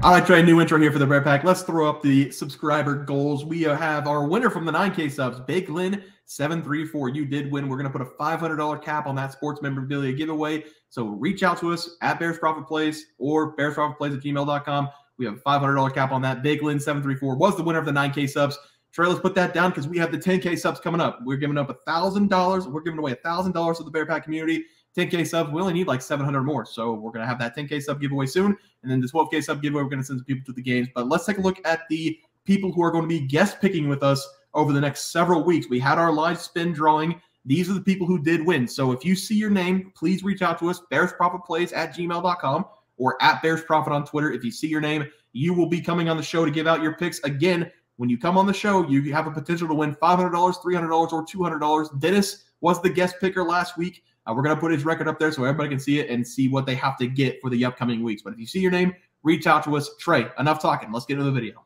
All right, Trey, new intro here for the Bear Pack. Let's throw up the subscriber goals. We have our winner from the 9K subs, Big Lynn 734. You did win. We're going to put a $500 cap on that sports memorabilia giveaway. So reach out to us at Bears Profit Plays or bearsprofitplays@gmail.com. We have a $500 cap on that. Big Lynn 734 was the winner of the 9K subs. Trey, let's put that down because we have the 10K subs coming up. We're giving up $1,000. We're giving away $1,000 to the Bear Pack community. 10K subs, we only need like 700 more. So we're going to have that 10K sub giveaway soon. And then the 12K sub giveaway, we're going to send some people to the games. But let's take a look at the people who are going to be guest picking with us over the next several weeks. We had our live spin drawing. These are the people who did win. So if you see your name, please reach out to us, bearsprofitplays@gmail.com or at bearsprofit on Twitter. If you see your name, you will be coming on the show to give out your picks. Again, when you come on the show, you have a potential to win $500, $300, or $200. Dennis was the guest picker last week. We're going to put his record up there so everybody can see it and see what they have to get for the upcoming weeks. But if you see your name, reach out to us. Trey, enough talking. Let's get into the video.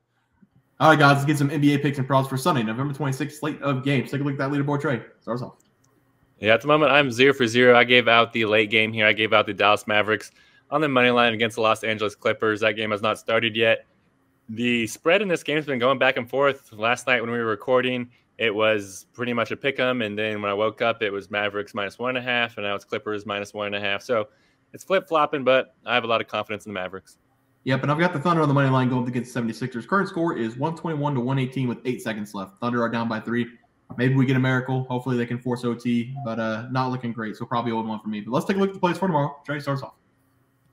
All right, guys, let's get some NBA picks and props for Sunday, November 26th, slate of games. Take a look at that leaderboard, Trey. Start us off. Yeah, at the moment, I'm 0 for 0. I gave out the late game here. I gave out the Dallas Mavericks on the money line against the Los Angeles Clippers. That game has not started yet. The spread in this game has been going back and forth. Last night when we were recording, it was pretty much a pick 'em, and then when I woke up, it was Mavericks -1.5, and now it's Clippers -1.5. So it's flip-flopping, but I have a lot of confidence in the Mavericks. Yep, and I've got the Thunder on the money line going up against the 76ers. Current score is 121-118 with 8 seconds left. Thunder are down by 3. Maybe we get a miracle. Hopefully they can force OT, but not looking great, so probably 0-1 for me. But let's take a look at the plays for tomorrow. Trey, starts off.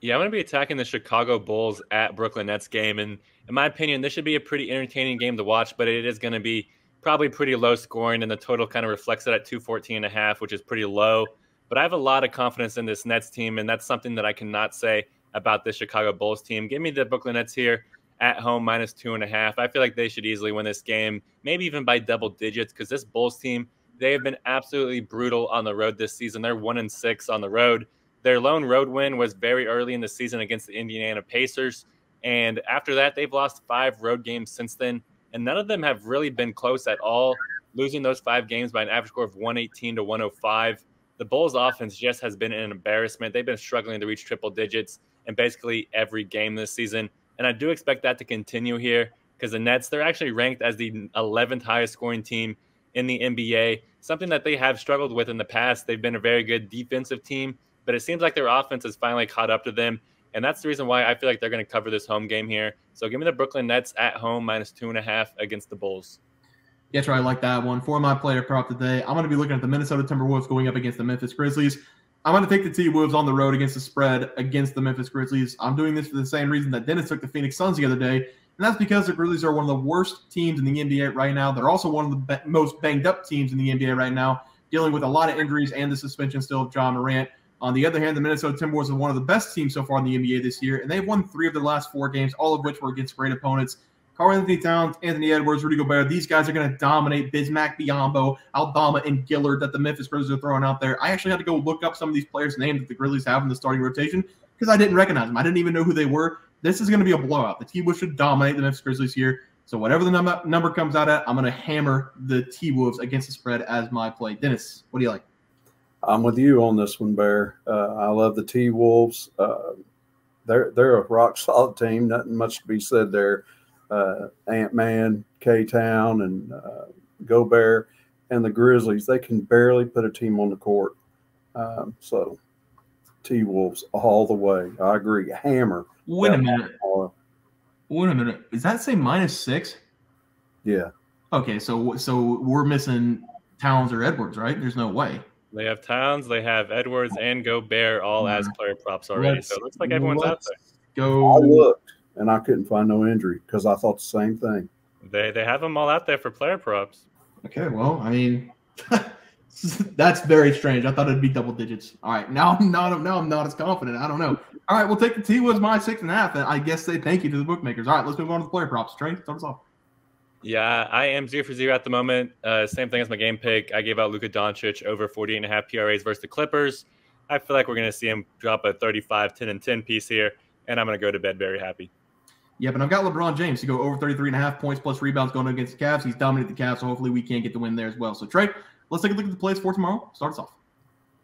Yeah, I'm going to be attacking the Chicago Bulls at Brooklyn Nets game, and in my opinion, this should be a pretty entertaining game to watch, but it is going to be probably pretty low scoring, and the total kind of reflects it at 214.5, which is pretty low. But I have a lot of confidence in this Nets team, and that's something that I cannot say about this Chicago Bulls team. Give me the Brooklyn Nets here at home -2.5. I feel like they should easily win this game, maybe even by double digits, because this Bulls team, they have been absolutely brutal on the road this season. They're 1-6 on the road. Their lone road win was very early in the season against the Indiana Pacers, and after that, they've lost 5 road games since then. And none of them have really been close at all, losing those 5 games by an average score of 118-105. The Bulls' offense just has been an embarrassment. They've been struggling to reach triple digits in basically every game this season. And I do expect that to continue here because the Nets, they're actually ranked as the 11th highest scoring team in the NBA, something that they have struggled with in the past. They've been a very good defensive team, but it seems like their offense has finally caught up to them. And that's the reason why I feel like they're going to cover this home game here. So give me the Brooklyn Nets at home -2.5 against the Bulls. Yeah, Trey, I like that one. For my player prop today, I'm going to be looking at the Minnesota Timberwolves going up against the Memphis Grizzlies. I'm going to take the T-Wolves on the road against the spread against the Memphis Grizzlies. I'm doing this for the same reason that Dennis took the Phoenix Suns the other day, and that's because the Grizzlies are one of the worst teams in the NBA right now. They're also one of the most banged-up teams in the NBA right now, dealing with a lot of injuries and the suspension still of John Morant. On the other hand, the Minnesota Timberwolves are one of the best teams so far in the NBA this year, and they've won 3 of their last 4 games, all of which were against great opponents. Karl-Anthony Towns, Anthony Edwards, Rudy Gobert, these guys are going to dominate Bismack Biyombo, Aldama, and Gillard that the Memphis Grizzlies are throwing out there. I actually had to go look up some of these players' names that the Grizzlies have in the starting rotation because I didn't recognize them. I didn't even know who they were. This is going to be a blowout. The T-Wolves should dominate the Memphis Grizzlies here. So whatever the number comes out at, I'm going to hammer the T-Wolves against the spread as my play. Dennis, what do you like? I'm with you on this one, Bear. I love the T-Wolves. They're a rock-solid team. Nothing much to be said there. Ant-Man, K-Town, and Gobert, and the Grizzlies, they can barely put a team on the court. So T-Wolves all the way. I agree. Hammer. Wait a minute. Is that say -6? Yeah. Okay, so we're missing Towns or Edwards, right? There's no way. They have Towns, they have Edwards, and Gobert all as player props already. So it looks like everyone's out there. Go. I looked, and I couldn't find no injury because I thought the same thing. They have them all out there for player props. Okay, well, I mean, that's very strange. I thought it'd be double digits. All right, now I'm not as confident. I don't know. All right, we'll take the T-Wolves -6.5, and I guess say thank you to the bookmakers. All right, let's move on to the player props. Trey, start us off. Yeah, I am 0 for 0 at the moment. Same thing as my game pick. I gave out Luka Doncic over 48.5 PRAs versus the Clippers. I feel like we're going to see him drop a 35, 10, and 10 piece here, and I'm going to go to bed very happy. Yep, and I've got LeBron James to go over 33.5 points plus rebounds going against the Cavs. He's dominated the Cavs, so hopefully we can get the win there as well. So, Trey, let's take a look at the plays for tomorrow. Start us off.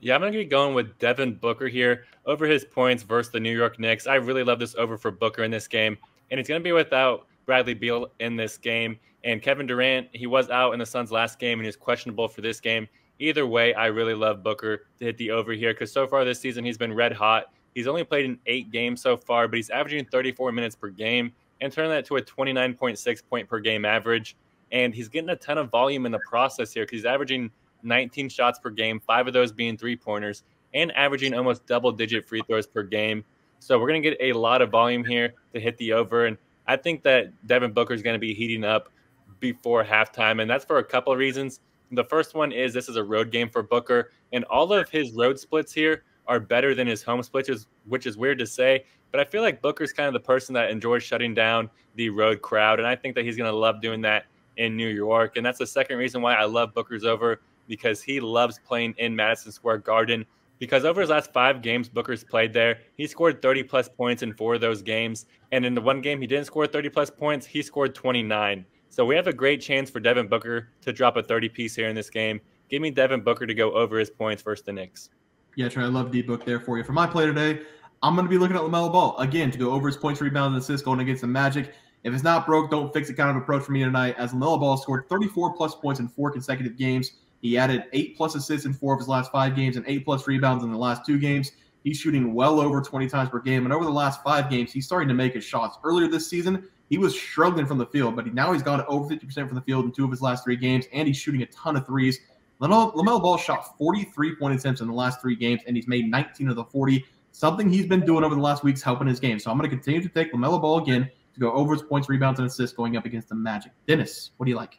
Yeah, I'm going to get going with Devin Booker here over his points versus the New York Knicks. I really love this over for Booker in this game. and he's going to be without Bradley Beal in this game. And Kevin Durant, he was out in the Suns' last game, and he's questionable for this game. Either way, I really love Booker to hit the over here because so far this season he's been red hot. He's only played in 8 games so far, but he's averaging 34 minutes per game and turning that to a 29.6 point per game average. And he's getting a ton of volume in the process here because he's averaging 19 shots per game, 5 of those being three-pointers, and averaging almost double-digit free throws per game. So we're going to get a lot of volume here to hit the over. And I think that Devin Booker is going to be heating up before halftime, and that's for a couple of reasons. The first one is this is a road game for Booker, and all of his road splits here are better than his home splits, which is weird to say, but I feel like Booker's kind of the person that enjoys shutting down the road crowd, and I think that he's going to love doing that in New York, and that's the second reason why I love Booker's over, because he loves playing in Madison Square Garden, because over his last 5 games Booker's played there, he scored 30-plus points in 4 of those games, and in the one game he didn't score 30-plus points, he scored 29. So we have a great chance for Devin Booker to drop a 30-piece here in this game. Give me Devin Booker to go over his points versus the Knicks. Yeah, Trey, I love D-Book there for you. For my play today, I'm going to be looking at LaMelo Ball, again, to go over his points, rebounds, and assists going against the Magic. If it's not broke, don't fix it kind of approach for me tonight, as LaMelo Ball scored 34-plus points in 4 consecutive games. He added 8-plus assists in 4 of his last 5 games and 8-plus rebounds in the last 2 games. He's shooting well over 20 times per game, and over the last 5 games, he's starting to make his shots. Earlier this season, he was struggling from the field, but now he's gone over 50% from the field in 2 of his last 3 games, and he's shooting a ton of threes. LaMelo Ball shot 43 point attempts in the last 3 games, and he's made 19 of the 40. Something he's been doing over the last weeks helping his game. So I'm going to continue to take LaMelo Ball again to go over his points, rebounds, and assists going up against the Magic. Dennis, what do you like?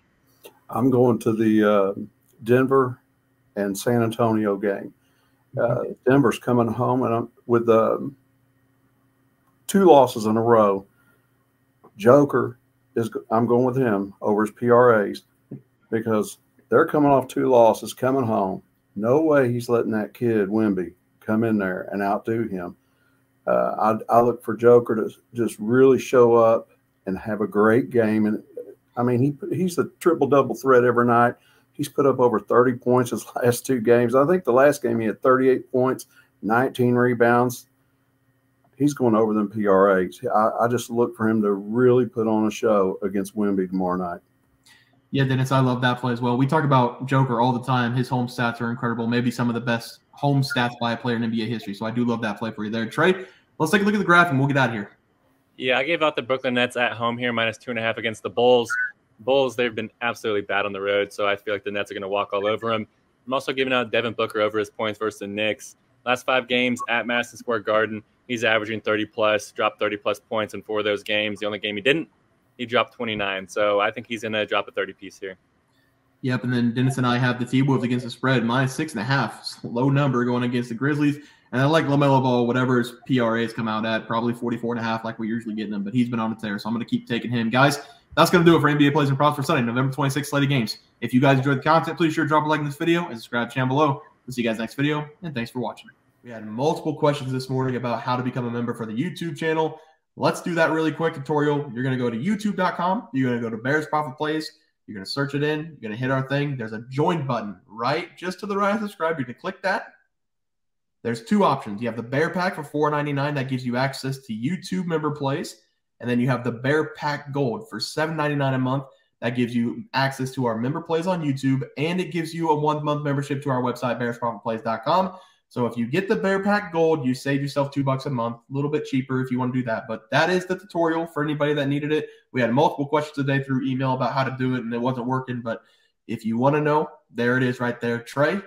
I'm going to the Denver and San Antonio game. Denver's coming home and with 2 losses in a row. Joker I'm going with him over his PRAs because they're coming off 2 losses, coming home. No way he's letting that kid Wemby come in there and outdo him. I look for Joker to just really show up and have a great game. And I mean, he's a triple-double threat every night. He's put up over 30 points his last 2 games. I think the last game he had 38 points, 19 rebounds. He's going over them PRAs. I just look for him to really put on a show against Wemby tomorrow night. Yeah, Dennis, I love that play as well. We talk about Joker all the time. His home stats are incredible, maybe some of the best home stats by a player in NBA history. So I do love that play for you there. Trey, let's take a look at the graph and we'll get out of here. Yeah, I gave out the Brooklyn Nets at home here, -2.5 against the Bulls. Bulls, they've been absolutely bad on the road, so I feel like the Nets are going to walk all over them. I'm also giving out Devin Booker over his points versus the Knicks. Last 5 games at Madison Square Garden, he's averaging 30-plus, dropped 30-plus points in 4 of those games. The only game he didn't, he dropped 29. So I think he's going to drop a 30-piece here. Yep, and then Dennis and I have the T-Wolves against the spread, -6.5. Low number going against the Grizzlies. And I like LaMelo Ball, whatever his PRAs come out at, probably 44.5 like we usually get them. But he's been on a tear, so I'm going to keep taking him. Guys, that's going to do it for NBA Plays and Props for Sunday, November 26th, slate of games. If you guys enjoyed the content, please sure drop a like in this video and subscribe to the channel below. We'll see you guys next video, and thanks for watching. We had multiple questions this morning about how to become a member for the YouTube channel. Let's do that really quick tutorial. You're going to go to youtube.com. You're going to go to Bears Profit Plays. You're going to search it in. You're going to hit our thing. There's a join button right just to the right of subscribe. You're going to click that. There's 2 options. You have the Bear Pack for $4.99. That gives you access to YouTube member plays. And then you have the Bear Pack Gold for $7.99 a month. That gives you access to our member plays on YouTube. And it gives you a 1-month membership to our website, bearsprofitplays.com. So if you get the Bear Pack Gold, you save yourself $2 a month, a little bit cheaper if you want to do that. But that is the tutorial for anybody that needed it. We had multiple questions today through email about how to do it, and it wasn't working. But if you want to know, there it is right there. Trey,